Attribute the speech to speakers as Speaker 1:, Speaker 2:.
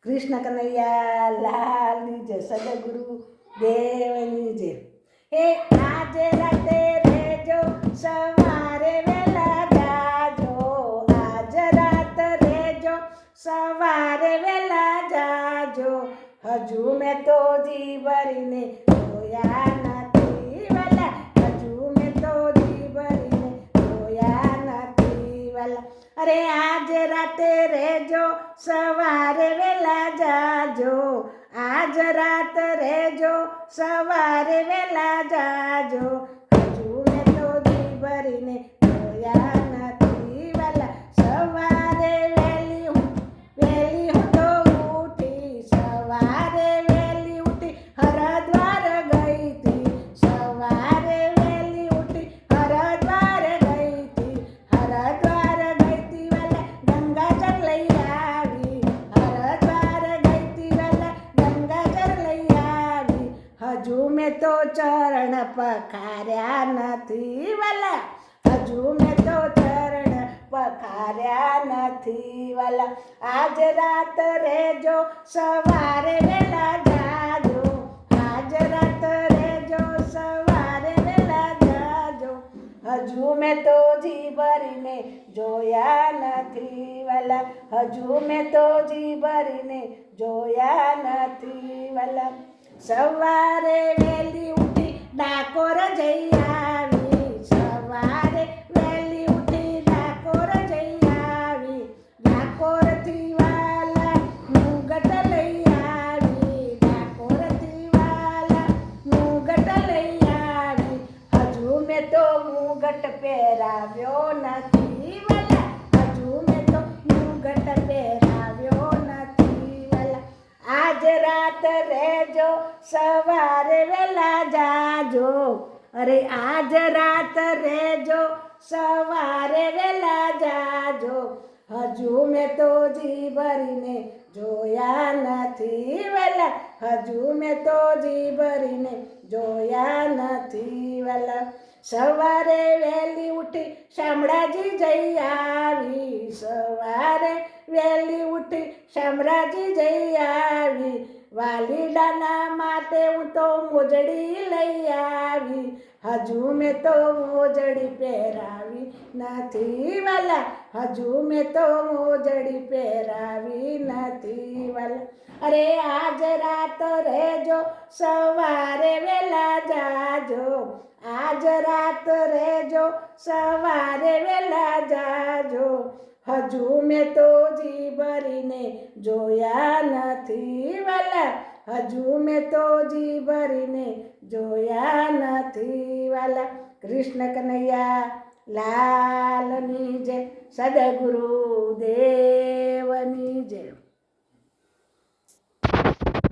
Speaker 1: કૃષ્ણ કનૈયા લાલની જય, સદગુરુ દેવની જય. હે આજે રાતે રેજો, સવારે વેલા જાજો. આજ રાત રેજો, સવારે વેલા જાજો. હજુ મેં તો જી ભરીને જોયા નથી વાલા. હજુ મેં તો જી ભરીને જોયા નથી વાલા. અરે આજ રાતે રેજો, સવારે વેલા જાજો. આજ રાત રેજો, સવારે વેલા જાજો. હજુ મેં તો જી ભરીને જોયા નથી વાલા. સવારે વહેલી હું તો ઉઠી, સવારે વહેલી ઉઠી હરદ્વાર ગઈ હતી. સવારે વહેલી ઉઠી હરદ્વાર ગઈ હતી. હરદ્વાર ગઈ હતી વાલા, ગંગાજળ લઈ આવી. હરદ્વાર ગઈ હતી વાલા, ગંગાજળ લઈ આવી. હજુ મેં તો ચરણ પખાર્યા નથી વાલા. હજુ મેં તો ચરણ પખાર્યા નથી વાલા. આજ રાત રેજો, સવારે વેલા જાજો. આજ રાત રેજો, સવારે વેલા જાજો. હજુ મેં તો જી ભરીને જોયા નથી વાલા. હજુ મેં તો જી ભરીને જોયા નથી વાલા. સવારે વહેલી ઉઠી ડાકોર જઈ આવી. સવારે વહેલી ઉઠી ડાકોર જઈ આવી. ડાકોરથી વાલા મુગટ લઈ આવી. ડાકોરથી વાલા મુગટ લઈ આવી. હજુ મેં તો મુગટ પહેરાવ્યો નથી વાલા. હજુ મેં તો મુગટ પહેરાવ્યો નથી વાલા. આજ રાત રેજો, સવારે વેલા જાજો. અરે આજ રાત રેજો, સવારે વેલા જાજો. હજુ મેં તો જી ભરીને જોયા નથી વાલા. હજુ મેં તો જી ભરીને જોયા નથી વાલા. સવારે વહેલી ઉઠી શામળાજી જઈ આવી. સવારે વહેલી ઉઠી શામળાજી જઈ આવી. વાલીડાના માટે હું તો મોજડી લઈ આવી. હજુ મેં તો મોજડી પહેરાવી નથી વાલા. હજુ મેં તો મોજડી પહેરાવી નથી વાલા. અરે આજ રાત રેજો, સવારે વેલા જાજો. આજ રાત રેજો, સવારે વેલા જાજો. હજુ મેં તો જી ભરીને જોયા નથી વાલા. હજુ મેં તો જી ભરીને જોયા નથી વાલા. કૃષ્ણ કનૈયા લાલની જય, સદગુરુ દેવ.